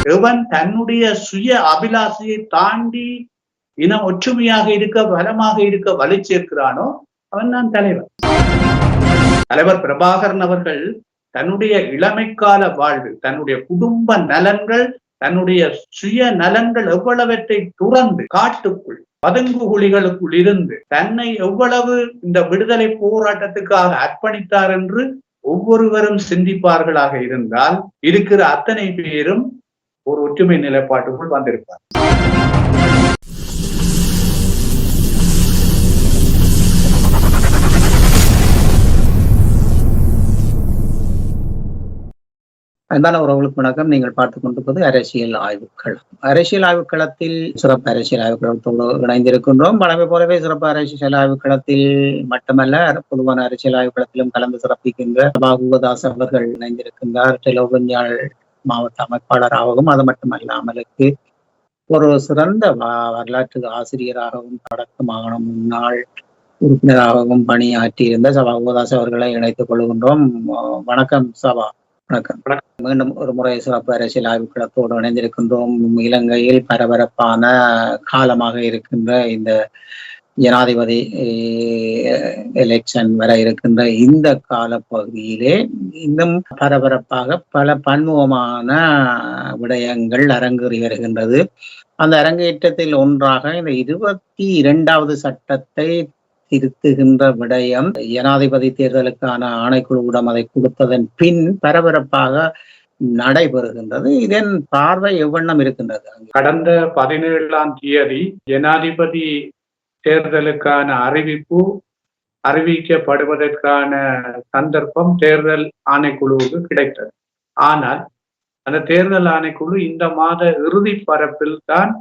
எவன் தன்னுடைய சுய அபிலாசையை தாண்டி இன ஒற்றுமையாக இருக்க பலமாக இருக்க வலி சேர்க்கிறானோ அவன் தான் தலைவர். தலைவர் பிரபாகரன் அவர்கள் தன்னுடைய இளமைக்கால வாழ்வில் தன்னுடைய குடும்ப நலன்கள், தன்னுடைய சுய நலன்கள் எவ்வளவற்றை துறந்து காட்டுக்குள் பதுங்குகுழிகளுக்குள் இருந்து தன்னை எவ்வளவு இந்த விடுதலை போராட்டத்துக்காக அர்ப்பணித்தார் என்று ஒவ்வொருவரும் சிந்திப்பார்களாக இருந்தால் இருக்கிற அத்தனை பேரும் ஒரு ஒற்றுமை நிலைப்பாட்டுக்குள் வந்திருப்பார். அன்பான உறவுகளுக்கு வணக்கம். நீங்கள் பார்த்துக் கொண்டிருப்பது அரசியல் ஆய்வுக்களம். அரசியல் ஆய்வுக்களத்தில் சிறப்பு அரசியல் ஆய்வுக்களத்தோடு இணைந்திருக்கின்றோம். வழமை போலவே சிறப்பு அரசியல் ஆய்வுக்களத்தில் மட்டுமல்ல, பொதுவான அரசியல் ஆய்வுக்களத்திலும் கலந்து சிறப்பிக்கின்ற பாகுவதாஸ் அவர்கள் இணைந்திருக்கின்றார். டெலோபன்யாழ் மாவட்ட அமைப்பாளராகவும், அது மட்டுமல்லாமலுக்கு ஒரு சிறந்த வரலாற்று ஆசிரியராகவும் வடக்கு மாகாண முன்னாள் உறுப்பினராகவும் பணியாற்றியிருந்த சபாகுவதாஸ் அவர்களை இணைத்துக் கொள்கின்றோம். வணக்கம் சபா. வணக்கம். மீண்டும் ஒரு முறை சிறப்பு அரசியல் ஆய்வுக்களத்தோடு இணைந்திருக்கின்றோம். இலங்கையில் பரபரப்பான காலமாக இருக்கின்ற இந்த ஜனாதிபதி எலெக்ஷன் வர இருக்கின்ற இந்த காலப்பகுதியிலே இன்னும் பரபரப்பாக பல பன்முகமான விடயங்கள் அரங்கேறி வருகின்றது. அந்த அரங்கேற்றத்தில் ஒன்றாக இந்த 22வது சட்டத்தை திருத்துகின்ற விடயம் ஜனாதிபதி தேர்தலுக்கான ஆணைக்குழுவிடம் அதை கொடுத்ததன் பின் பரபரப்பாக நடைபெறுகின்றது. இதன் பார்வை எவ்வண்ணம் இருக்கின்றது? கடந்த 17ஆம் தேதி ஜனாதிபதி தேர்தலுக்கான அறிவிக்கப்படுவதற்கான சந்தர்ப்பம் தேர்தல் ஆணைக்குழுவுக்கு கிடைத்தது. ஆனால் அந்த தேர்தல் ஆணைக்குழு இந்த மாத இறுதி பரப்பில் தான்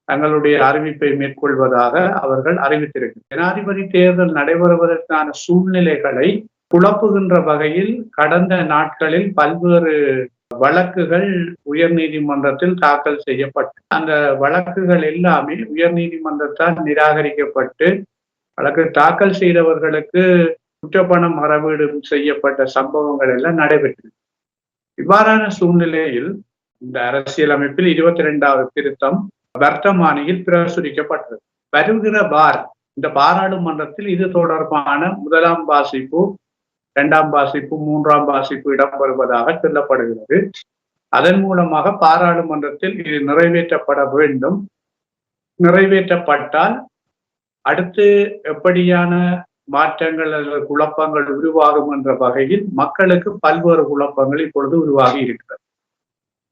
தங்களுடைய அறிவிப்பை மேற்கொள்வதாக அவர்கள் அறிவித்திருக்கிறார். ஜனாதிபதி தேர்தல் நடைபெறுவதற்கான சூழ்நிலைகளை குழப்புகின்ற வகையில் கடந்த நாட்களில் பல்வேறு வழக்குகள் உயர் நீதிமன்றத்தில் தாக்கல் செய்யப்பட்டு, அந்த வழக்குகள் எல்லாமே உயர் நீதிமன்றத்தால் நிராகரிக்கப்பட்டு, வழக்கு தாக்கல் செய்தவர்களுக்கு குற்றப்பணம் அறவீடு செய்யப்பட்ட சம்பவங்கள் எல்லாம் நடைபெற்றது. இவ்வாறான சூழ்நிலையில் இந்த அரசியலமைப்பில் 22வது திருத்தம் வர்த்தமானியில் பிரசுரிக்கப்பட்டது. வருகிற இந்த பாராளுமன்றத்தில் இது தொடர்பான 1ஆம் வாசிப்பு, 2ஆம் வாசிப்பு, 3ஆம் வாசிப்பு இடம்பெறுவதாக சொல்லப்படுகிறது. அதன் மூலமாக பாராளுமன்றத்தில் இது நிறைவேற்றப்பட வேண்டும். நிறைவேற்றப்பட்டால் அடுத்து எப்படியான மாற்றங்கள் அல்லது குழப்பங்கள் உருவாகும் என்ற வகையில் மக்களுக்கு பல்வேறு குழப்பங்கள் இப்பொழுது உருவாகி இருக்கிறது.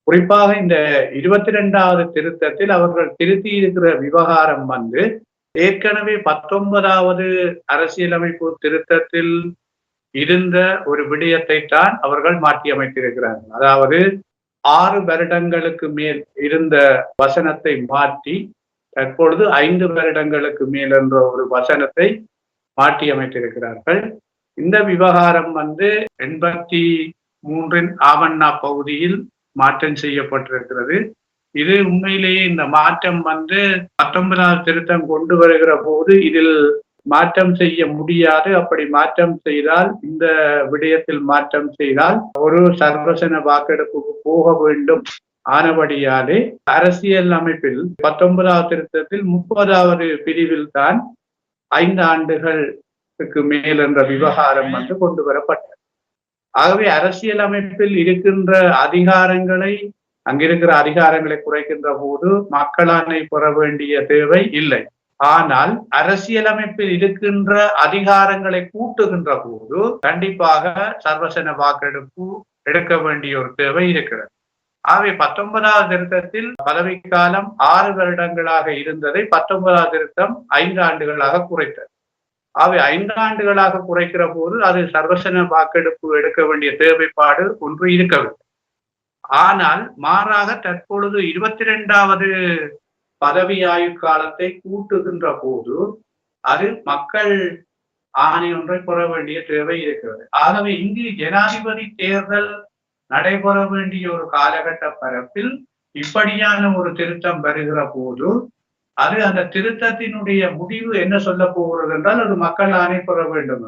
குறிப்பாக இந்த 22வது திருத்தத்தில் அவர்கள் திருத்தி இருக்கிற விவகாரம் ஏற்கனவே 19வது அரசியலமைப்பு திருத்தத்தில் இருந்த ஒரு விடயத்தை தான் அவர்கள் மாற்றி அமைத்திருக்கிறார்கள். அதாவது 6 வருடங்களுக்கு மேல் இருந்த வசனத்தை மாற்றி தற்பொழுது 5 வருடங்களுக்கு மேல் என்ற ஒரு வசனத்தை மாற்றி அமைத்திருக்கிறார்கள். இந்த விவகாரம் 83 ஆவண்ணா பகுதியில் மாற்றம் செய்யப்பட்டிருக்கிறது. இது உண்மையிலேயே இந்த மாற்றம் 19வது திருத்தம் கொண்டு வருகிற போது இதில் மாற்றம் செய்ய முடியாது. அப்படி மாற்றம் செய்தால், இந்த விடயத்தில் மாற்றம் செய்தால் ஒரு சர்வசன வாக்கெடுப்புக்கு போக வேண்டும். ஆனபடியாலே அரசியல் அமைப்பில் 19வது திருத்தத்தில் 30வது பிரிவில் தான் 5 ஆண்டுகளுக்கு மேல் என்ற விவகாரம் கொண்டு வரப்பட்டது. ஆகவே அரசியல் அமைப்பில் இருக்கின்ற அதிகாரங்களை, அங்கிருக்கிற அதிகாரங்களை குறைக்கின்ற போது மக்களாணை பெற வேண்டிய தேவை இல்லை. ஆனால் அரசியலமைப்பில் இருக்கின்ற அதிகாரங்களை கூட்டுகின்ற போது கண்டிப்பாக சர்வசன வாக்கெடுப்பு எடுக்க வேண்டிய ஒரு தேவை இருக்கிறது. ஆகவே 19வது திருத்தத்தில் பதவிக்காலம் 6 வருடங்களாக இருந்ததை 19வது திருத்தம் 5 ஆண்டுகளாக குறைத்தது. அவை 5 ஆண்டுகளாக குறைக்கிற போது அது சர்வசன வாக்கெடுப்பு எடுக்க வேண்டிய தேவைப்பாடு ஒன்று இருக்கவில்லை. ஆனால் மாறாக தற்பொழுது 22வது பதவி ஆயுள் காலத்தை கூட்டுகின்ற போது அது மக்கள் ஆணை ஒன்றை பெற வேண்டிய தேவை இருக்கிறது. ஆகவே இங்கு ஜனாதிபதி தேர்தல் நடைபெற வேண்டிய ஒரு காலகட்ட பரப்பில் இப்படியான ஒரு திருத்தம் வருகிற போது அது அந்த திருத்தத்தினுடைய முடிவு என்ன சொல்ல போகிறது என்றால் அது மக்கள் ஆணை பெற வேண்டும்.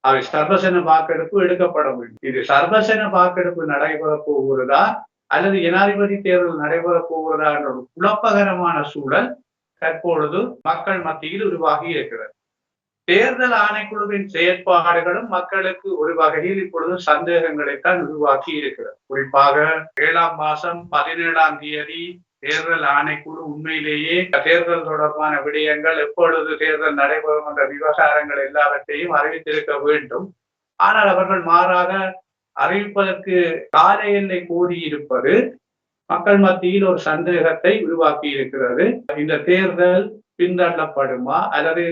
அவை சர்வசன வாக்கெடுப்பு எடுக்கப்பட வேண்டும். இது சர்வசன வாக்கெடுப்பு நடைபெற போகிறதா அல்லது ஜனாதிபதி தேர்தல் நடைபெறப் போகிறதா என்ற ஒரு குழப்பகரமான சூழல் தற்பொழுது மக்கள் மத்தியில் உருவாகி இருக்கிறது. தேர்தல் ஆணைக்குழுவின் செயற்பாடுகளும் மக்களுக்கு ஒரு வகையில் இப்பொழுது சந்தேகங்களைத்தான் உருவாக்கி இருக்கிறது. குறிப்பாக 7ஆம் மாதம் 17ஆம் தேதி தேர்தல் ஆணைக்குழு உண்மையிலேயே தேர்தல் தொடர்பான விடயங்கள், எப்பொழுது தேர்தல் நடைபெறும் என்ற விவகாரங்கள் எல்லாவற்றையும் அறிவித்திருக்க வேண்டும். ஆனால் அவர்கள் மாறாக அறிவிப்பதற்கு கால எல்லை கோரியிருப்பது மக்கள் மத்தியில் ஒரு சந்தேகத்தை உருவாக்கி இருக்கிறது. இந்த தேர்தல் பின்தள்ளப்படுமா அல்லது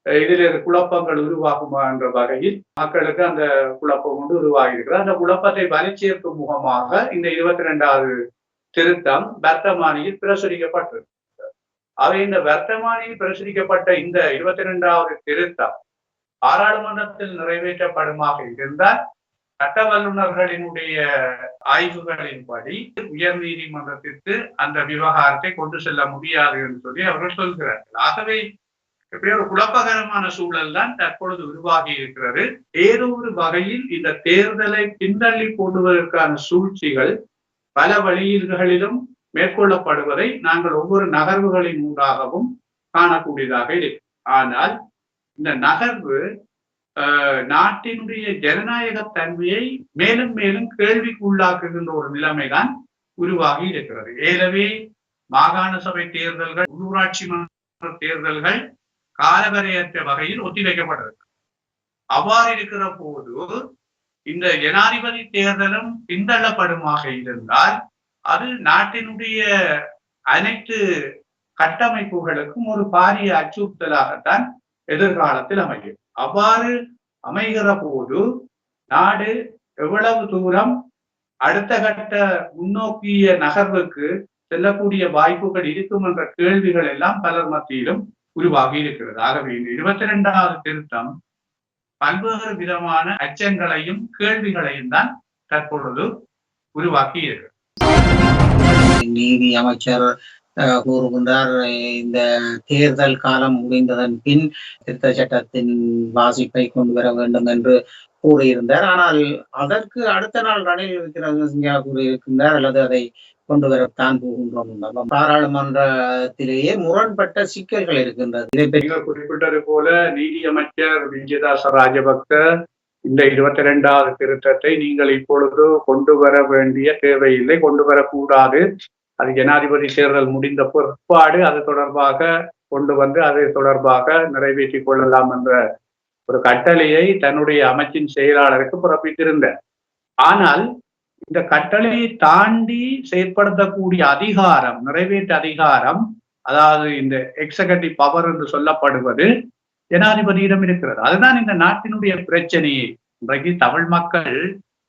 இதில் குழப்பங்கள் உருவாகுமா என்ற வகையில் மக்களுக்கு அந்த குழப்பம் ஒன்று உருவாகி இருக்கிறது. அந்த குழப்பத்தை வலிச்சேர்க்கும் முகமாக இந்த 22வது திருத்தம் வர்த்தமானியில் பிரசுரிக்கப்பட்டிருக்கிறது. அவை இந்த வர்த்தமானியில் பிரசுரிக்கப்பட்ட இந்த 22வது திருத்தம் பாராளுமன்றத்தில் நிறைவேற்றப்படுமாக இருந்தால் சட்ட வல்லுநர்களினுடைய ஆய்வுகளின்படி உயர் நீதிமன்றத்திற்கு அந்த விவகாரத்தை கொண்டு செல்ல முடியாது என்று சொல்லி அவர்கள் சொல்கிறார்கள். ஆகவே எப்படியோ ஒரு குழப்பகரமான சூழல் தான் தற்பொழுது உருவாகி இருக்கிறது. ஏதோ ஒரு வகையில் இந்த தேர்தலை பின்தள்ளி போடுவதற்கான சூழ்ச்சிகள் பல வழிகளிலும் மேற்கொள்ளப்படுவதை நாங்கள் ஒவ்வொரு நகர்வுகளின் ஊடாகவும் காணக்கூடியதாக இருக்கு. ஆனால் இந்த நகர்வு நாட்டினுடைய ஜனநாயக தன்மையை மேலும் மேலும் கேள்விக்கு உள்ளாக்குகின்ற ஒரு நிலைமைதான் உருவாகி இருக்கிறது. ஏற்கனவே மாகாண சபை தேர்தல்கள், உள்ளூராட்சி மன்ற தேர்தல்கள் காலவரையற்ற வகையில் ஒத்திவைக்கப்பட்டிருக்கு. அவ்வாறு இருக்கிற போது இந்த ஜனாதிபதி தேர்தலும் பின்தள்ளப்படுமாக இருந்தால் அது நாட்டினுடைய அனைத்து கட்டமைப்புகளுக்கும் ஒரு பாரிய அச்சுறுத்தலாகத்தான் எதிர்காலத்தில் அமையும். அவ்வாறு அமைகிற போது நாடு எவ்வளவு தூரம் அடுத்த கட்ட முன்னோக்கிய நகர்வுக்கு செல்லக்கூடிய வாய்ப்புகள் இருக்கும் என்ற கேள்விகள் எல்லாம் பலர் மத்தியிலும் உருவாகி இருக்கிறது. ஆகவே இந்த 22வது திருத்தம் பல்வேறு விதமான அச்சங்களையும் கேள்விகளையும் தான் தற்பொழுது உருவாக்கி இருக்கிறது. நீதி அமைச்சர் கூறுகின்றார், இந்த தேர்தல் காலம் முடிந்ததன் பின் திருத்த சட்டத்தின் வாசிப்பை கொண்டு வர வேண்டும் என்று கூறியிருந்தார். ஆனால் அதற்கு அடுத்த நாள் ரணில் விக்ரமசிங்கே கூறியிருக்கின்றார், அல்லது அதை கொண்டு வரத்தான் போகின்றோம். பாராளுமன்றத்திலேயே முரண்பட்ட சிக்கல்கள் இருக்கின்றது. நீங்கள் குறிப்பிட்டது போல நீதி அமைச்சர் விஜயதாச ராஜபக்ச இந்த 22வது திருத்தத்தை நீங்கள் இப்பொழுது கொண்டு வர வேண்டிய தேவையில்லை, கொண்டு வரக்கூடாது, அது ஜனாதிபதி தேர்தல் முடிந்த பிற்பாடு அது தொடர்பாக கொண்டு வந்து அது தொடர்பாக நிறைவேற்றிக் கொள்ளலாம் என்ற ஒரு கட்டளையை தன்னுடைய அமைச்சின் செயலாளருக்கு பிறப்பித்திருந்தார். ஆனால் இந்த கட்டளையை தாண்டி செயற்படுத்தக்கூடிய அதிகாரம், நிறைவேற்ற அதிகாரம், அதாவது இந்த எக்ஸிகியூட்டிவ் பவர் என்று சொல்லப்படுவது ஜனாதிபதியிடம் இருக்கிறது. அதுதான் இந்த நாட்டினுடைய பிரச்சனையே. இன்றைக்கு தமிழ் மக்கள்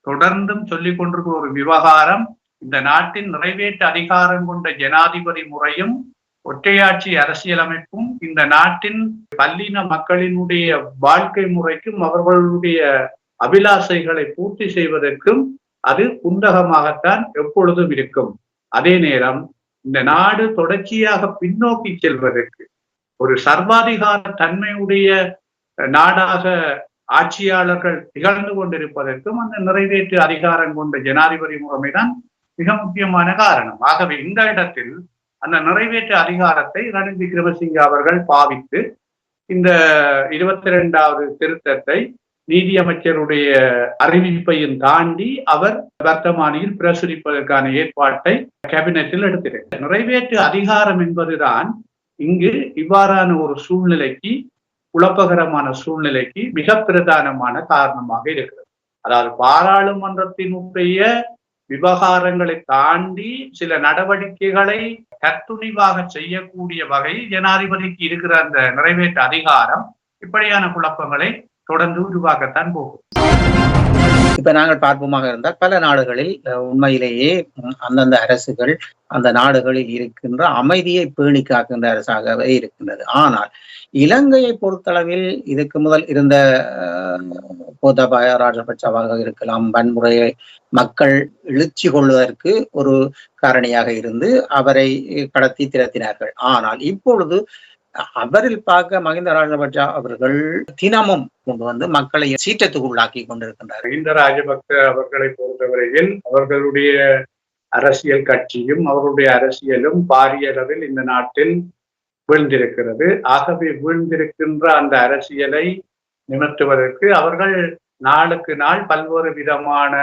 தொடர்ந்தும் சொல்லிக் கொண்டிருக்கிற ஒரு விவகாரம், இந்த நாட்டின் நிறைவேற்ற அதிகாரம் கொண்ட ஜனாதிபதி முறையும் ஒற்றையாட்சி அரசியலமைப்பும் இந்த நாட்டின் பல்லின மக்களினுடைய வாழ்க்கை முறைக்கும் அவர்களுடைய அபிலாசைகளை பூர்த்தி செய்வதற்கும் அது குந்தகமாகத்தான் எப்பொழுதும் இருக்கும். அதே நேரம் இந்த நாடு தொடர்ச்சியாக பின்னோக்கி செல்வதற்கு ஒரு சர்வாதிகார தன்மையுடைய நாடாக ஆட்சியாளர்கள் திகழ்ந்து கொண்டிருப்பதற்கும் அந்த நிறைவேற்று அதிகாரம் கொண்ட ஜனாதிபதி முறைமைதான் மிக முக்கியமான காரணம். ஆகவே இந்த இடத்தில் அந்த நிறைவேற்று அதிகாரத்தை ரணில் விக்ரமசிங்கே அவர்கள் பாவித்து இந்த 22வது திருத்தத்தை நீதியமைச்சருடைய அறிவிப்பையும் தாண்டி அவர் வர்த்தமானியில் பிரசுரிப்பதற்கான ஏற்பாட்டை கேபினெட்டில் எடுத்திருக்கிறார். நிறைவேற்று அதிகாரம் என்பதுதான் இங்கு இவ்வாறான ஒரு சூழ்நிலைக்கு, குழப்பகரமான சூழ்நிலைக்கு மிக பிரதானமான காரணமாக இருக்கிறது. அதாவது பாராளுமன்றத்தினுடைய விவகாரங்களை தாண்டி சில நடவடிக்கைகளை கத்துணிவாக செய்யக்கூடிய வகையில் ஜனாதிபதிக்கு இருக்கிற அந்த நிறைவேற்று அதிகாரம் இப்படியான குழப்பங்களை தொடர்ந்து உருவாக்கத்தான் போகும். இப்ப நாங்கள் பார்ப்போமாக இருந்தால் பல நாடுகளில் உண்மையிலேயே அந்தந்த அரசுகள் அந்த நாடுகளில் இருக்கின்ற அமைதியை பேணி காக்கின்ற அரசாகவே இருக்கின்றது. ஆனால் இலங்கையை பொறுத்தளவில் இதுக்கு முதல் இருந்த கோத்தபாய ராஜபக்சவாக இருக்கலாம், வன்முறையை மக்கள் எழுச்சி கொள்வதற்கு ஒரு காரணியாக இருந்து அவரை கடத்தி திரட்டினார்கள். ஆனால் இப்பொழுது அவரில் பார்க்க மஹிந்த ராஜபக்ச அவர்கள் தினமும் கொண்டு வந்து மக்களை சீற்றத்துக்கு உள்ளாக்கி கொண்டிருக்கின்றார். மஹிந்த ராஜபக்ச அவர்களை பொறுத்தவரையில் அவர்களுடைய அரசியல் கட்சியும் அவர்களுடைய அரசியலும் பாரிய அளவில் இந்த நாட்டில் வீழ்ந்திருக்கிறது. ஆகவே வீழ்ந்திருக்கின்ற அந்த அரசியலை நிமிர்த்துவதற்கு அவர்கள் நாளுக்கு நாள் பல்வேறு விதமான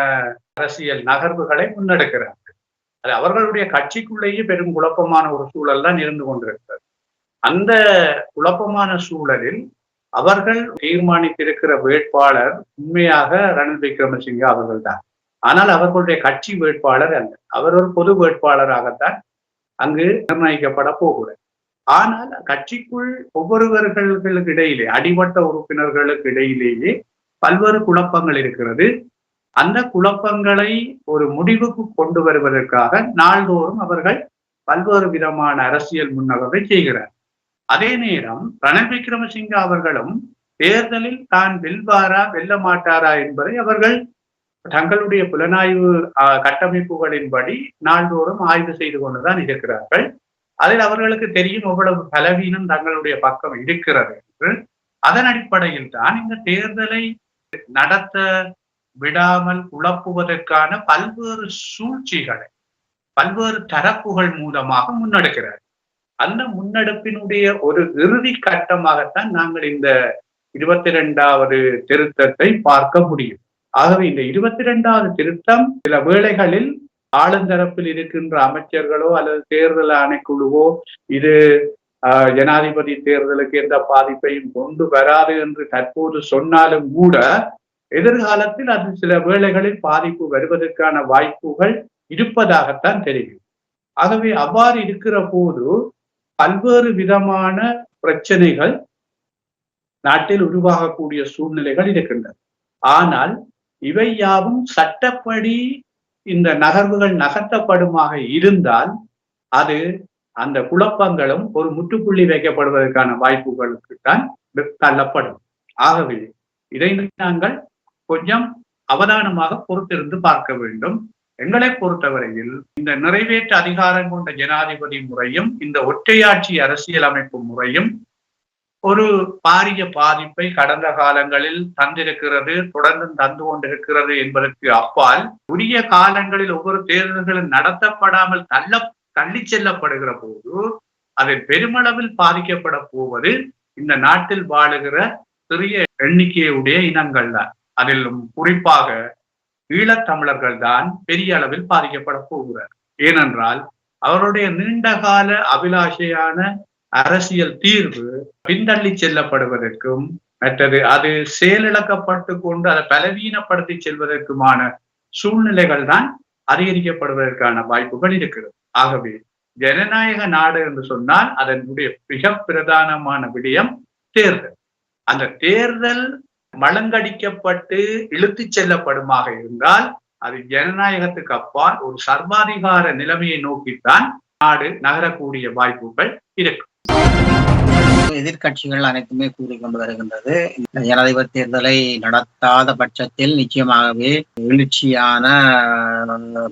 அரசியல் நகர்வுகளை முன்னெடுக்கிறார்கள். அது அவர்களுடைய கட்சிக்குள்ளேயே பெரும் குழப்பமான ஒரு சூழல் தான் இருந்து கொண்டிருக்கிறது. அந்த குழப்பமான சூழலில் அவர்கள் தீர்மானித்திருக்கிற வேட்பாளர் உண்மையாக ரணில் விக்ரமசிங்கே அவர்கள் தான். ஆனால் அவர்களுடைய கட்சி வேட்பாளர் அல்ல. அவர் ஒரு பொது வேட்பாளராகத்தான் அங்கு நிர்ணயிக்கப்பட போகிறார். ஆனால் கட்சிக்குள் ஒவ்வொருவர்களுக்கு இடையிலே, அடிமட்ட உறுப்பினர்களுக்கு இடையிலேயே பல்வேறு குழப்பங்கள் இருக்கிறது. அந்த குழப்பங்களை ஒரு முடிவுக்கு கொண்டு வருவதற்காக நாள்தோறும் அவர்கள் பல்வேறு விதமான அரசியல் முன்னகர்வை செய்கிறார். அதே நேரம் ரணில் விக்ரமசிங்கே அவர்களும் தேர்தலில் தான் வெல்வாரா வெல்ல மாட்டாரா என்பதை அவர்கள் தங்களுடைய புலனாய்வு கட்டமைப்புகளின்படி நாள்தோறும் ஆய்வு செய்து கொண்டுதான் இருக்கிறார்கள். அதில் அவர்களுக்கு தெரியும் எவ்வளவு பலவீனம் தங்களுடைய பக்கம் இருக்கிறது என்று. அதன் அடிப்படையில் தான் இந்த தேர்தலை நடத்த விடாமல் குழப்புவதற்கான பல்வேறு சூழ்ச்சிகளை பல்வேறு தரப்புகள் மூலமாக முன்னெடுக்கிறார். அந்த முன்னெடுப்பினுடைய ஒரு இறுதி கட்டமாகத்தான் நாங்கள் இந்த 22வது திருத்தத்தை பார்க்க முடியும். ஆகவே இந்த 22வது திருத்தம் சில வேளைகளில் ஆளுந்தரப்பில் இருக்கின்ற அமைச்சர்களோ அல்லது தேர்தல் ஆணைக்குழுவோ இது ஜனாதிபதி தேர்தலுக்கு எந்த பாதிப்பையும் கொண்டு வராது என்று தற்போது சொன்னாலும் கூட எதிர்காலத்தில் அது சில வேளைகளில் பாதிப்பு வருவதற்கான வாய்ப்புகள் இருப்பதாகத்தான் தெரியும். ஆகவே அவ்வாறு இருக்கிற போது பல்வேறு விதமான பிரச்சனைகள் நாட்டில் உருவாகக்கூடிய சூழ்நிலைகள் இருக்கின்றன. ஆனால் இவை யாவும் சட்டப்படி இந்த நகர்வுகள் நகர்த்தப்படுமாக இருந்தால் அது அந்த குழப்பங்களும் ஒரு முற்றுப்புள்ளி வைக்கப்படுவதற்கான வாய்ப்புகளுக்கு தான் தள்ளப்படும். ஆகவே இதை நாங்கள் கொஞ்சம் அவதானமாக பொறுத்திருந்து பார்க்க வேண்டும். எங்களை பொறுத்தவரையில் இந்த நிறைவேற்று அதிகாரம் கொண்ட ஜனாதிபதி முறையும் இந்த ஒற்றையாட்சி அரசியல் அமைப்பு முறையும் ஒரு பாரிய பாதிப்பை கடந்த காலங்களில் தந்திருக்கிறது, தொடர்ந்து தந்து கொண்டிருக்கிறது என்பதற்கு அப்பால் உரிய காலங்களில் ஒவ்வொரு தேர்தல்களும் நடத்தப்படாமல் தள்ளி செல்லப்படுகிற போது அதில் பெருமளவில் பாதிக்கப்பட போவது இந்த நாட்டில் வாழுகிற சிறிய எண்ணிக்கையுடைய இனங்கள் தான். அதிலும் குறிப்பாக ஈழத்தமிழர்கள் தான் பெரிய அளவில் பாதிக்கப்பட போகிறார். ஏனென்றால் அவருடைய நீண்டகால அபிலாஷையான அரசியல் தீர்வு பின்தள்ளி செல்லப்படுவதற்கும் மற்றது அது செயலிழக்கப்பட்டு கொண்டு அதை பலவீனப்படுத்தி செல்வதற்குமான சூழ்நிலைகள் தான் அதிகரிக்கப்படுவதற்கான வாய்ப்புகள் இருக்கிறது. ஆகவே ஜனநாயக நாடு என்று சொன்னால் அதனுடைய மிக பிரதானமான விடயம் தேர்தல். அந்த தேர்தல் மலங்கடிக்கப்பட்டு இழுத்து செல்லப்படுமாக இருந்தால் அது ஜனநாயகத்துக்கு அப்பால் ஒரு சர்வாதிகார நிலைமையை நோக்கித்தான் நாடு நகரக்கூடிய வாய்ப்புகள் இருக்கு. எதிர்கட்சிகள் அனைத்துமே கூறிக்கொண்டு வருகின்றது. ஜனாதிபதி தேர்தலை நடத்தாத பட்சத்தில் நிச்சயமாகவே எழுச்சியான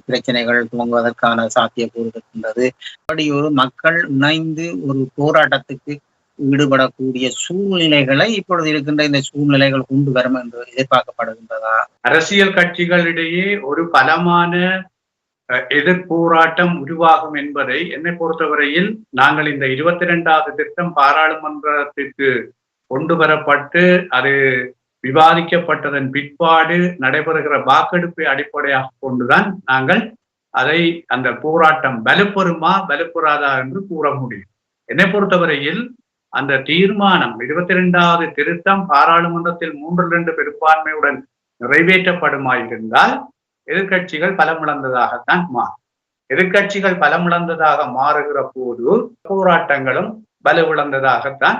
பிரச்சனைகள் துவங்குவதற்கான சாத்தியக்கூறு இருக்கின்றது. அப்படி ஒரு மக்கள் இணைந்து ஒரு போராட்டத்துக்கு ஈடுபடக்கூடிய சூழ்நிலைகளை இப்பொழுது இருக்கின்ற இந்த சூழ்நிலைகள் கொண்டு வரும் என்று எதிர்பார்க்கப்படுகின்றதா? அரசியல் கட்சிகளிடையே ஒரு பலமான எதிர்போராட்டம் உருவாகும் என்பதை என்னை பொறுத்தவரையில் நாங்கள் இந்த 22வது திருத்தம் பாராளுமன்றத்திற்கு கொண்டு வரப்பட்டு அது விவாதிக்கப்பட்டதன் பிற்பாடு நடைபெறுகிற வாக்கெடுப்பை அடிப்படையாக கொண்டுதான் நாங்கள் அதை அந்த போராட்டம் வலுப்பெறுமா வலுப்பெறாதா என்று கூற முடியும். என்னை பொறுத்தவரையில் அந்த தீர்மானம் 22வது திருத்தம் பாராளுமன்றத்தில் 3/2 பெரும்பான்மையுடன் நிறைவேற்றப்படுமாயிருந்தால் எதிர்கட்சிகள் பலமிழந்ததாகத்தான் மாறும். எதிர்கட்சிகள் பலமிழந்ததாக மாறுகிற போது போராட்டங்களும் பலவிழந்ததாகத்தான்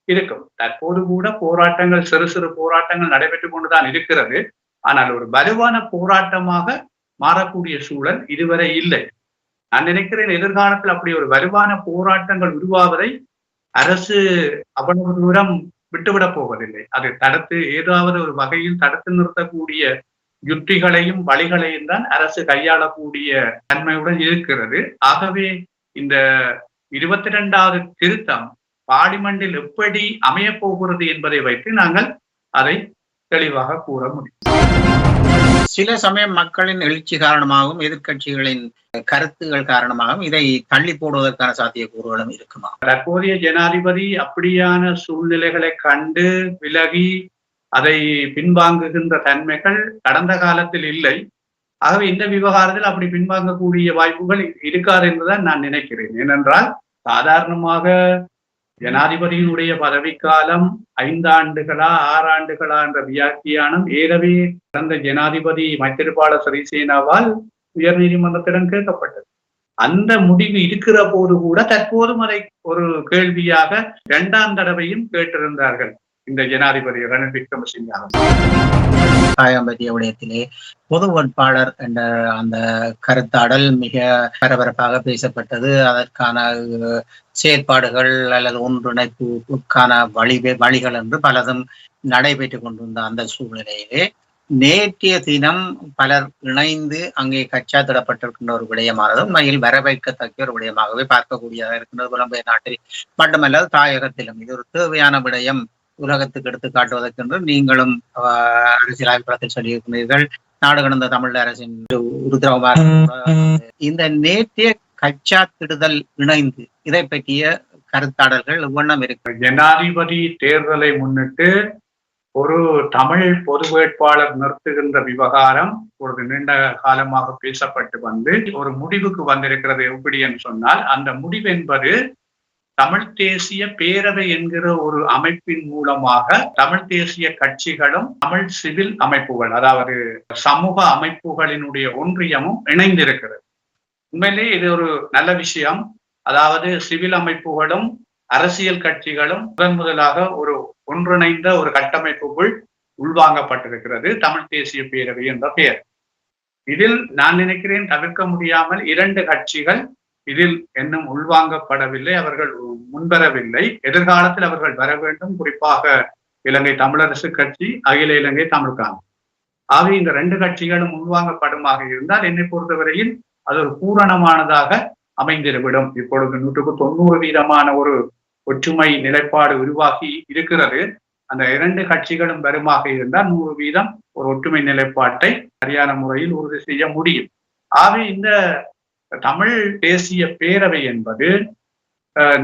இருக்கும். தற்போது கூட போராட்டங்கள் சிறு சிறு போராட்டங்கள் நடைபெற்றுக் கொண்டுதான் இருக்கிறது. ஆனால் ஒரு வலுவான போராட்டமாக மாறக்கூடிய சூழல் இதுவரை இல்லை. நான் நினைக்கிறேன் எதிர்காலத்தில் அப்படி ஒரு வலுவான போராட்டங்கள் உருவாவதை அரசு அவ்வளவு தூரம் விட்டுவிடப் போவதில்லை. அதை தடுத்து ஏதாவது ஒரு வகையில் தடுத்து நிறுத்தக்கூடிய யுக்திகளையும் வழிகளையும் தான் அரசு கையாளக்கூடிய தன்மையுடன் இருக்கிறது. ஆகவே இந்த 22வது திருத்தம் பார்லிமெண்டில் எப்படி அமையப் போகிறது என்பதை வைத்து நாங்கள் அதை தெளிவாக கூற முடியும். சில சமயம் மக்களின் எழுச்சி காரணமாகவும் எதிர்க்கட்சிகளின் கருத்துகள் காரணமாகவும் இதை தள்ளி போடுவதற்கான சாத்தியக்கூறுகளும் இருக்குமா? தற்போதைய ஜனாதிபதி அப்படியான சூழ்நிலைகளை கண்டு விலகி அதை பின்வாங்குகின்ற தன்மைகள் கடந்த காலத்தில் இல்லை. ஆகவே இந்த விவகாரத்தில் அப்படி பின்வாங்கக்கூடிய வாய்ப்புகள் இருக்காது என்றுதான் நான் நினைக்கிறேன். ஏனென்றால் சாதாரணமாக ஜனாதிபதியினுடைய பதவிக்காலம் 5 ஆண்டுகளா 6 ஆண்டுகளா என்ற வியாக்கியானம் ஏற்கனவே கடந்த ஜனாதிபதி மைத்திரிபால சிறிசேனாவால் உயர் நீதிமன்றத்திடம் கேட்கப்பட்டது. அந்த முடிவு இருக்கிற போது கூட தற்போதும் அதை ஒரு கேள்வியாக 2ஆம் தடவையும் கேட்டிருந்தார்கள் இந்த ஜனாதிபதி ரணில் விக்ரமசிங்கே. பற்றிய விடயத்திலே பொது வேட்பாளர் என்ற அந்த கருத்தாடல் மிக பரபரப்பாக பேசப்பட்டது. அதற்கான செயற்பாடுகள் அல்லது ஒன்றிணைப்புக்கான வழிகள் என்று பலதும் நடைபெற்றுக் கொண்டிருந்த அந்த சூழ்நிலையிலே நேற்றைய தினம் பலர் இணைந்து அங்கே கச்சாத்திடப்பட்டிருக்கின்ற ஒரு விடயமானது உண்மையில் வரவேற்கத்தக்க ஒரு விடயமாகவே பார்க்கக்கூடியதாக இருக்கின்றது. புலம்பெயர் நாட்டில் மட்டுமல்லாது தாயகத்திலும் இது ஒரு தேவையான விடயம். உலகத்துக்கு எடுத்து காட்டுவதற்கென்று நீங்களும் அரசியல் களத்தில் சொல்லியிருக்கிறீர்கள். நாடு கடந்த தமிழ் அரசின் உருத்திரகுமார் இந்த நேற்றைய கச்சாத்திடுதல் இணைந்து இதை பற்றிய கருத்தாடல்கள் எவ்வண்ணம் இருக்கு? ஜனாதிபதி தேர்தலை முன்னிட்டு ஒரு தமிழ் பொது வேட்பாளர் நிறுத்துகின்ற விவகாரம் ஒரு நீண்ட காலமாக பேசப்பட்டு வந்து ஒரு முடிவுக்கு வந்திருக்கிறது. எப்படி என்று சொன்னால் அந்த முடிவு என்பது தமிழ் தேசிய பேரவை என்கிற ஒரு அமைப்பின் மூலமாக தமிழ் தேசிய கட்சிகளும் தமிழ் சிவில் அமைப்புகள் அதாவது சமூக அமைப்புகளினுடைய ஒன்றியமும் இணைந்திருக்கிறது. உண்மையிலே இது ஒரு நல்ல விஷயம். அதாவது சிவில் அமைப்புகளும் அரசியல் கட்சிகளும் முதலாக ஒரு ஒன்றிணைந்த ஒரு கட்டமைப்புக்குள் உள்வாங்கப்பட்டிருக்கிறது தமிழ் தேசிய பேரவை என்ற பெயர். இதில் நான் நினைக்கிறேன் தவிர்க்க முடியாமல் 2 கட்சிகள் இதில் இன்னும் உள்வாங்கப்படவில்லை, அவர்கள் முன்வரவில்லை. எதிர்காலத்தில் அவர்கள் வர வேண்டும். குறிப்பாக இலங்கை தமிழரசு கட்சி, அகில இலங்கை தமிழ் காங்கிரஸ். ஆகவே இந்த 2 கட்சிகளும் உள்வாங்கப்படுமாக இருந்தால் என்னை பொறுத்தவரையில் அது ஒரு பூரணமானதாக அமைந்திருவிடும். இப்பொழுது 190% ஒரு ஒற்றுமை நிலைப்பாடு உருவாகி இருக்கிறது. அந்த 2 கட்சிகளும் வருமாக இருந்தால் 100% ஒரு ஒற்றுமை நிலைப்பாட்டை சரியான முறையில் உறுதி செய்ய முடியும். ஆகவே இந்த தமிழ் தேசிய பேரவை என்பது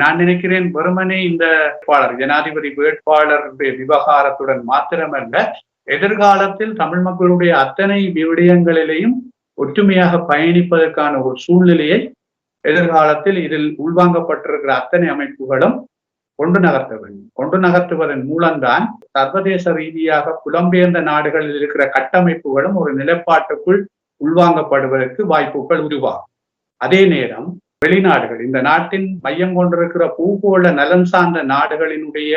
நான் நினைக்கிறேன் வெறுமனே இந்த ஜனாதிபதி வேட்பாளர் விவகாரத்துடன் மாத்திரமல்ல, எதிர்காலத்தில் தமிழ் மக்களுடைய அத்தனை விடயங்களிலேயும் ஒற்றுமையாக பயணிப்பதற்கான ஒரு சூழ்நிலையை எதிர்காலத்தில் இதில் உள்வாங்கப்பட்டிருக்கிற அத்தனை அமைப்புகளும் கொண்டு நகர்த்துவதன் மூலம்தான் சர்வதேச ரீதியாக புலம்பெயர்ந்த நாடுகளில் இருக்கிற கட்டமைப்புகளும் ஒரு நிலைப்பாட்டுக்குள் உள்வாங்கப்படுவதற்கு வாய்ப்புகள் உருவாகும். அதே நேரம் வெளிநாடுகள், இந்த நாட்டின் மையம் கொண்டிருக்கிற பூகோள நலன் சார்ந்த நாடுகளினுடைய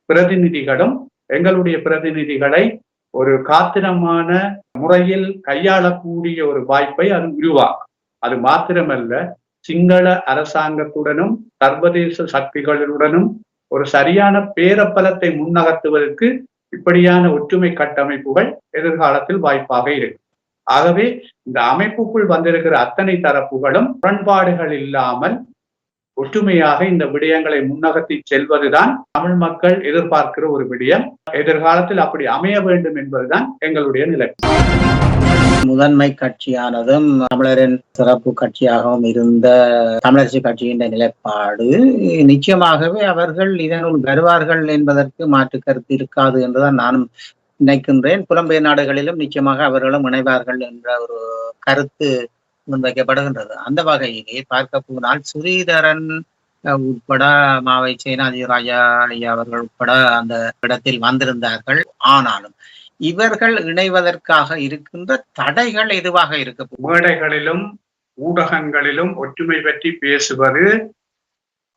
பிரதிநிதிகளும் எங்களுடைய பிரதிநிதிகளை ஒரு காத்திரமான முறையில் கையாளக்கூடிய ஒரு வாய்ப்பை அது உருவாக்கும். அது மாத்திரமல்ல, சிங்கள அரசாங்கத்துடனும் சர்வதேச சக்திகளுடனும் ஒரு சரியான பேரப்பலத்தை முன்னகர்த்துவதற்கு இப்படியான ஒற்றுமை கட்டமைப்புகள் எதிர்காலத்தில் வாய்ப்பாக இருக்கு. ஆகவே இந்த அமைப்புக்குள் வந்திருக்கிற அத்தனை தரப்புகளும் முரண்பாடுகள் இல்லாமல் ஒற்றுமையாக இந்த விடயங்களை முன்னகர்த்தி செல்வதுதான் தமிழ் மக்கள் எதிர்பார்க்கிற ஒரு விடயம். எதிர்காலத்தில் அப்படி அமைய வேண்டும் என்பதுதான் எங்களுடைய நிலை. முதன்மை கட்சியானதும் தமிழரின் சிறப்பு கட்சியாகவும் இருந்த தமிழரசு கட்சியின் நிலைப்பாடு நிச்சயமாகவே அவர்கள் இதனுள் வருவார்கள் என்பதற்கு மாற்று கருத்து இருக்காது என்றுதான் நானும் நினைக்கின்றேன். புலம்பெயர் நாடுகளிலும் நிச்சயமாக அவர்களும் இணைவார்கள் என்ற ஒரு கருத்து முன்வைக்கப்படுகின்றது. அந்த வகையிலே பார்க்க போனால் ஸ்ரீதரன் உட்பட மாவை சேனாதி ராஜா ஐயா அவர்கள் உட்பட அந்த இடத்தில் வந்திருந்தார்கள். ஆனாலும் இவர்கள் இணைவதற்காக இருக்கின்ற தடைகள் எதுவாக இருக்க? மேடைகளிலும் ஊடகங்களிலும் ஒற்றுமை பற்றி பேசுவது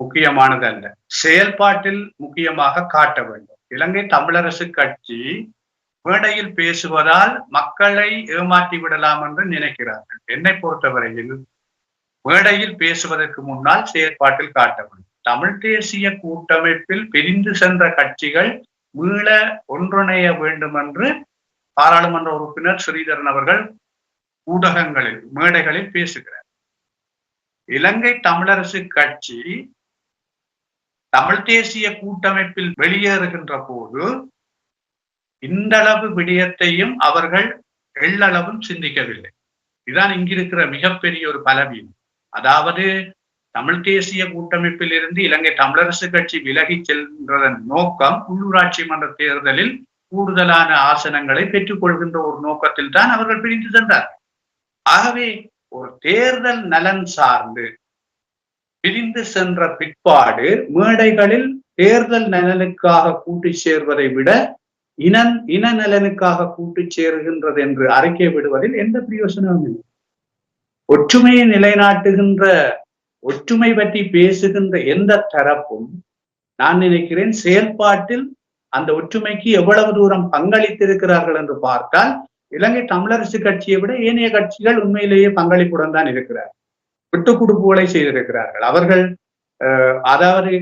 முக்கியமானதல்ல, செயல்பாட்டில் முக்கியமாக காட்ட வேண்டும். இலங்கை தமிழரசு கட்சி மேடையில் பேசுவதால் மக்களை ஏமாற்றி விடலாம் என்று நினைக்கிறார்கள். என்னை பொறுத்தவரையில் மேடையில் பேசுவதற்கு முன்னால் செயற்பாட்டில் காட்ட வேண்டும். தமிழ் தேசிய கூட்டமைப்பில் பிரிந்து சென்ற கட்சிகள் மீள ஒன்றிணைய வேண்டும் என்று பாராளுமன்ற உறுப்பினர் ஸ்ரீதரன் அவர்கள் ஊடகங்களில் மேடைகளில் பேசுகிறார். இலங்கை தமிழரசு கட்சி தமிழ் தேசிய கூட்டமைப்பில் வெளியேறுகின்ற போது இந்த அளவு விடயத்தையும் அவர்கள் எள்ளளவும் சிந்திக்கவில்லை. இதுதான் இங்கிருக்கிற மிகப்பெரிய ஒரு பலவீனம். அதாவது தமிழ் தேசிய கூட்டமைப்பில் இருந்து இலங்கை தமிழரசு கட்சி விலகி செல்கின்றதன் நோக்கம் உள்ளூராட்சி மன்ற தேர்தலில் கூடுதலான ஆசனங்களை பெற்றுக் கொள்கின்ற ஒரு நோக்கத்தில் தான் அவர்கள் பிரிந்து சென்றார்கள். ஆகவே ஒரு தேர்தல் நலன் சார்ந்து பிரிந்து சென்ற பிற்பாடு மேடைகளில் தேர்தல் நலனுக்காக கூட்டி சேர்வதை விட இன நலனுக்காக கூட்டி சேருகின்றது என்று அறிக்கை விடுவதில் எந்த பிரயோசனமும் இல்லை. ஒற்றுமையை நிலைநாட்டுகின்ற, ஒற்றுமை பற்றி பேசுகின்ற எந்த தரப்பும் நான் நினைக்கிறேன் செயல்பாட்டில் அந்த ஒற்றுமைக்கு எவ்வளவு தூரம் பங்களித்திருக்கிறார்கள் என்று பார்த்தால் இலங்கை தமிழரசு கட்சியை விட ஏனைய கட்சிகள் உண்மையிலேயே பங்களிப்புடன் தான் இருக்கிறார். விட்டு கொடுப்புகளை செய்திருக்கிறார்கள். அவர்கள் அதாவது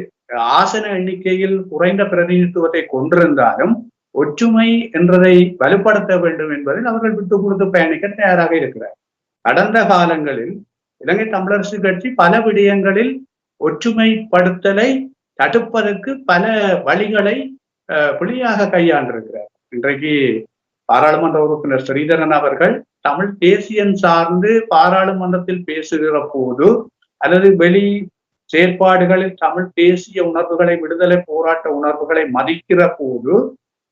ஆசன எண்ணிக்கையில் குறைந்த பிரதிநிதித்துவத்தை கொண்டிருந்தாலும் ஒற்றுமை என்றதை வலுப்படுத்த வேண்டும் என்பதில் அவர்கள் விட்டு கொடுத்து பயணிக்க தயாராக இருக்கிறார். கடந்த காலங்களில் இலங்கை தமிழரசு கட்சி பல விடயங்களில் ஒற்றுமைப்படுத்தலை தடுப்பதற்கு பல வழிகளை பிழையாக கையாண்டிருக்கிறார். இன்றைக்கு பாராளுமன்ற உறுப்பினர் ஸ்ரீதரன் அவர்கள் தமிழ் தேசியம் சார்ந்து பாராளுமன்றத்தில் பேசுகிற போது அல்லது வெளி செயற்பாடுகளில் தமிழ் தேசிய உணர்வுகளை, விடுதலை போராட்ட உணர்வுகளை மதிக்கிற போது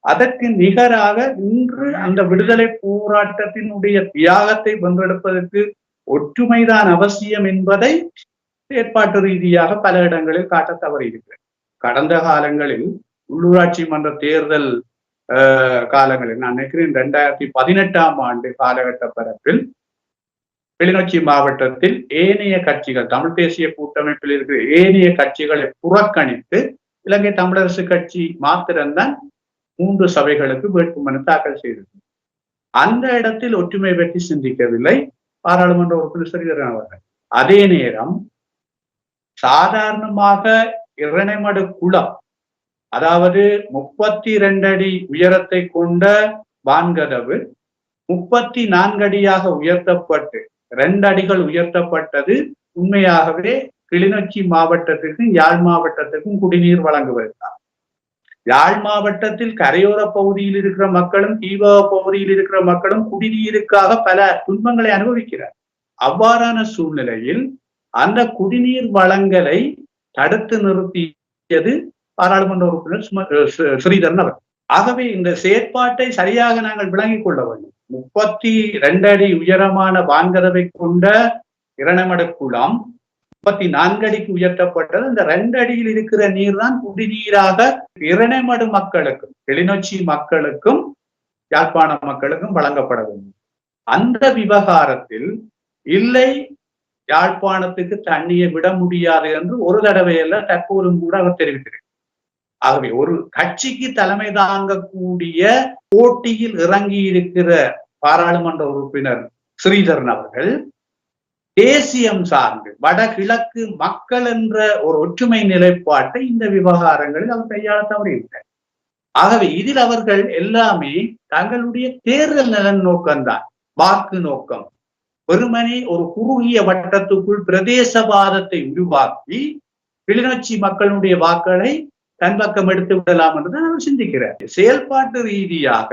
அதற்கு நிகராக இன்று அந்த விடுதலை போராட்டத்தினுடைய தியாகத்தை வென்றெடுப்பதற்கு ஒற்றுமைதான் அவசியம் என்பதை செயற்பாட்டு ரீதியாக பல இடங்களில் காட்ட தவறியிருக்கிறது. கடந்த காலங்களில் உள்ளூராட்சி மன்ற தேர்தல் காலங்களில் நான் நினைக்கிறேன் 2018ஆம் ஆண்டு காலகட்ட பரப்பில் கிளிநொச்சி மாவட்டத்தில் ஏனைய கட்சிகள், தமிழ் தேசிய கூட்டமைப்பில் இருக்கிற ஏனைய கட்சிகளை புறக்கணித்து இலங்கை தமிழரசு கட்சி மாத்திரம்தான் 3 சபைகளுக்கு வேட்புமனு தாக்கல் செய்தது. அந்த இடத்தில் ஒற்றுமை பற்றி சிந்திக்கவில்லை பாராளுமன்ற உறுப்பினர் ஸ்ரீதரன் அவர்கள். அதே நேரம் சாதாரணமாக இரணைமடு குளம், அதாவது 32 அடி உயரத்தை கொண்ட வான்கதவு 34 அடியாக உயர்த்தப்பட்டு 2 அடிகள் உயர்த்தப்பட்டது உண்மையாகவே கிளிநொச்சி மாவட்டத்திற்கும் யாழ் மாவட்டத்திற்கும் குடிநீர் வழங்குவதுதான். யாழ் மாவட்டத்தில் கரையோர பகுதியில் இருக்கிற மக்களும் தீபக பகுதியில் இருக்கிற மக்களும் குடிநீருக்காக பல துன்பங்களை அனுபவிக்கிறார். அவ்வாறான சூழ்நிலையில் அந்த குடிநீர் வழங்கலை தடுத்து நிறுத்தியது பாராளுமன்ற உறுப்பினர் ஸ்ரீதரன் அவர். ஆகவே இந்த செயற்பாட்டை சரியாக நாங்கள் விளங்கிக் கொள்ள வேண்டும். 32 அடி உயரமான வான்கதவை கொண்ட இரணைமடு குளம் 34 அடிக்கு உயர்த்தப்பட்டது. இந்த 2 அடியில் இருக்கிற நீர் தான் குடிநீராக இரணைமடு மக்களுக்கும் கிளிநொச்சி மக்களுக்கும் யாழ்ப்பாண மக்களுக்கும் வழங்கப்பட வேண்டும். அந்த விவகாரத்தில் இல்லை, யாழ்ப்பாணத்துக்கு தண்ணியை விட முடியாது என்று ஒரு தடவையல்ல தற்போதும் கூட அவர் தெரிவித்திருக்கிறார். ஆகவே ஒரு கட்சிக்கு தலைமை தாங்கக்கூடிய போட்டியில் இறங்கி இருக்கிற பாராளுமன்ற உறுப்பினர் ஸ்ரீதரன் அவர்கள் தேசியம் சார்ந்து வடகிழக்கு மக்கள் என்ற ஒரு ஒற்றுமை நிலைப்பாட்டை இந்த விவகாரங்களில் அவர் கையாள தவறியிருக்கிறார். ஆகவே இதில் அவர்கள் எல்லாமே தங்களுடைய தேர்தல் நலன் நோக்கம்தான், வாக்கு நோக்கம். வெறுமனே ஒரு குறுகிய வட்டத்துக்குள் பிரதேசவாதத்தை உருவாக்கி கிளிநொச்சி மக்களுடைய வாக்களை தன் பக்கம் எடுத்து விடலாம் என்று அவர் சிந்திக்கிறார். செயல்பாட்டு ரீதியாக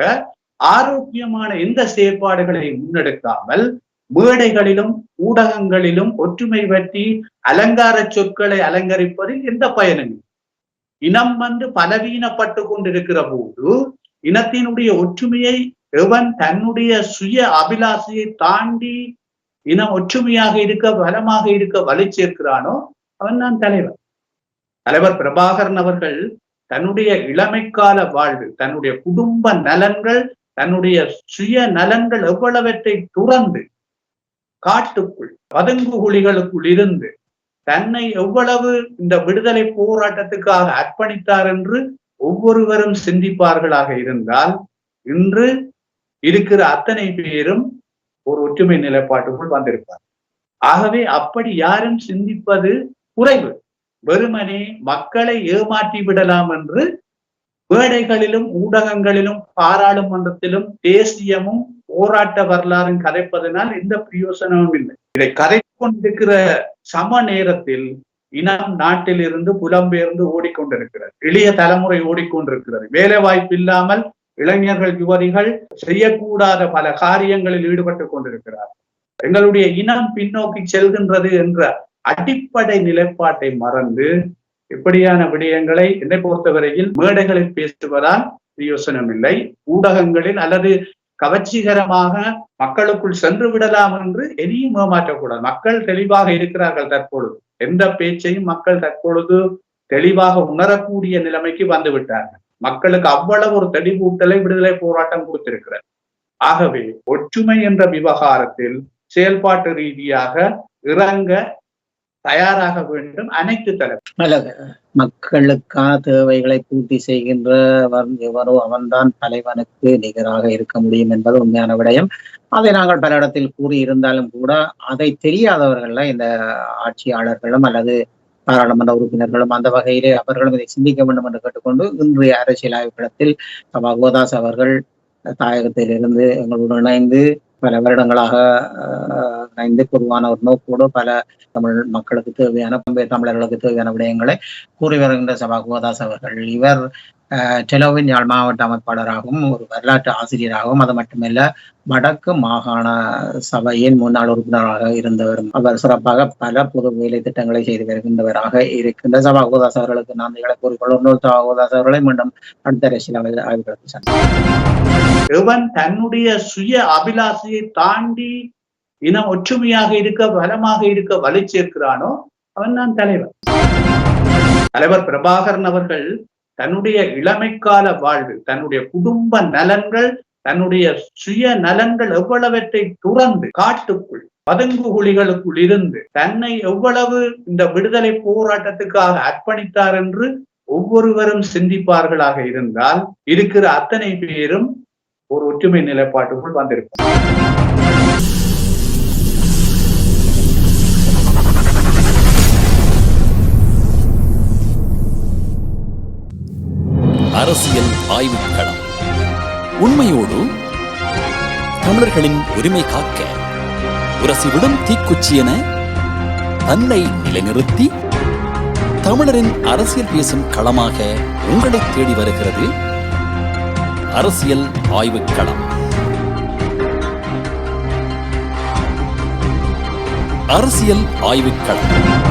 ஆரோக்கியமான எந்த செயற்பாடுகளை முன்னெடுக்காமல் மேடைகளிலும் ஊடகங்களிலும் ஒற்றுமை பற்றி அலங்கார சொற்களை அலங்கரிப்பதில் எந்த பயனும். இனம் பலவீனப்பட்டு கொண்டிருக்கிற போது இனத்தினுடைய ஒற்றுமையை எவன் தன்னுடைய சுய அபிலாசையை தாண்டி இனம் ஒற்றுமையாக இருக்க, பலமாக இருக்க வலி சேர்க்கிறானோ அவன் தான் தலைவர். தலைவர் பிரபாகரன் அவர்கள் தன்னுடைய இளமைக்கால வாழ்வு, தன்னுடைய குடும்ப நலன்கள், தன்னுடைய சுய நலன்கள் எவ்வளவற்றை துறந்து காட்டுக்குள் பதுங்குகுழிகளுக்குள் இருந்து தன்னை எவ்வளவு இந்த விடுதலை போராட்டத்துக்காக அர்ப்பணித்தார் என்று ஒவ்வொருவரும் சிந்திப்பார்களாக இருந்தால் இன்று இருக்கிற அத்தனை பேரும் ஒரு ஒற்றுமை நிலைப்பாட்டுக்குள் வந்திருப்பார். ஆகவே அப்படி யாரும் சிந்திப்பது குறைவு. வெறுமனே மக்களை ஏமாற்றி விடலாம் என்று மேடைகளிலும் ஊடகங்களிலும் பாராளுமன்றத்திலும் தேசியமும் போராட்ட வரலாறும் கதைப்பதனால் எந்த பிரயோசனமும் இல்லை. இதை கதைத்து கொண்டிருக்கிற சம நேரத்தில் இனம் நாட்டில் இருந்து புலம்பெயர்ந்து ஓடிக்கொண்டிருக்கிறது. இளைய தலைமுறை ஓடிக்கொண்டிருக்கிறது. வேலை வாய்ப்பு இல்லாமல் இளைஞர்கள் யுவதிகள் செய்யக்கூடாத பல காரியங்களில் ஈடுபட்டுக் கொண்டிருக்கிறார். எங்களுடைய இனம் பின்னோக்கி செல்கின்றது என்ற அடிப்படை நிலைப்பாட்டை மறந்து இப்படியான விடயங்களை என்னை பொறுத்தவரையில் மேடைகளில் பேசுவதால் பிரயோசனம் இல்லை. ஊடகங்களில் அல்லது கவர்ச்சிகரமாக மக்களுக்குள் சென்று விடலாம் என்று எதையும் ஏமாற்றக்கூடாது. மக்கள் தெளிவாக இருக்கிறார்கள். தற்பொழுது எந்த பேச்சையும் மக்கள் தற்பொழுது தெளிவாக உணரக்கூடிய நிலைமைக்கு வந்து விட்டார்கள். மக்களுக்கு அவ்வளவு ஒரு தெளிவூட்டலை விடுதலை போராட்டம் கொடுத்திருக்கிறது. ஆகவே ஒற்றுமை என்ற விவகாரத்தில் செயல்பாட்டு ரீதியாக இறங்க தயாராக வேண்டும் அனைத்து தரப்பு. மக்களுக்கான தேவைகளை பூர்த்தி செய்கின்ற எவரோ அவன்தான் தலைவனுக்கு நிகராக இருக்க முடியும் என்பது உண்மையான விடயம். அதை நாங்கள் பல இடத்தில் கூறியிருந்தாலும் கூட அதை தெரியாதவர்கள்ல இந்த ஆட்சியாளர்களும் அல்லது பாராளுமன்ற உறுப்பினர்களும் அந்த வகையிலே அவர்களும் இதை சிந்திக்க வேண்டும் என்று கேட்டுக்கொண்டு இன்றைய அரசியல் ஆய்வுகளத்தில் கோதாஸ் அவர்கள் தாயகத்திலிருந்து எங்களுடன் இணைந்து பல வருடங்களாக இணைந்து பொதுவான ஒரு நோக்கோடு பல தமிழ் மக்களுக்கு தேவையான தமிழர்களுக்கு தேவையான விடயங்களை கூறி வருகின்ற சபா கோதாஸ் அவர்கள். இவர் டெலோவின் யாழ் மாவட்ட அமைப்பாளராகவும் ஒரு வரலாற்று ஆசிரியராகவும் அது மட்டுமல்ல வடக்கு மாகாண சபையின் முன்னாள் உறுப்பினராக இருந்தவரும். அவர் சிறப்பாக பல பொது வேலை திட்டங்களை செய்து வருகின்றவராக இருக்கின்ற சபா கோதாஸ் அவர்களுக்கு நன்றிகளை கூறிக்கொள்ளும். சபா கோதாஸ் அவர்களை மீண்டும் அடுத்த அரசியல் ஆய்வுகளுக்கு சென்றார். இவன் தன்னுடைய சுய அபிலாஷையை தாண்டி இனம் ஒற்றுமையாக இருக்க பலமாக இருக்க வலி சேர்க்கிறானோ அவன் தான் தலைவர். தலைவர் பிரபாகரன் அவர்கள் தன்னுடைய இளமைக்கால வாழ்வு, தன்னுடைய குடும்ப நலன்கள், தன்னுடைய சுய நலன்கள் எவ்வளவற்றை துறந்து காட்டுக்குள் பதுங்கு குழிகளுக்குள் இருந்து தன்னை எவ்வளவு இந்த விடுதலை போராட்டத்துக்காக அர்ப்பணித்தார் என்று ஒவ்வொருவரும் சிந்திப்பார்களாக இருந்தால் இருக்கிற அத்தனை பேரும் ஒரு ஒற்றுமை நிலைப்பாட்டுக்குள் வந்திருக்கும். அரசியல் ஆய்வுக்களம். உண்மையோடு தமிழர்களின் உரிமை காக்க உரசிவிடும் தீக்குச்சி என தன்னை நிலைநிறுத்தி தமிழரின் அரசியல் பேசும் களமாக உங்களை தேடி வருகிறது அரசியல் ஆய்வுக்களம். அரசியல் ஆய்வுக்களம்.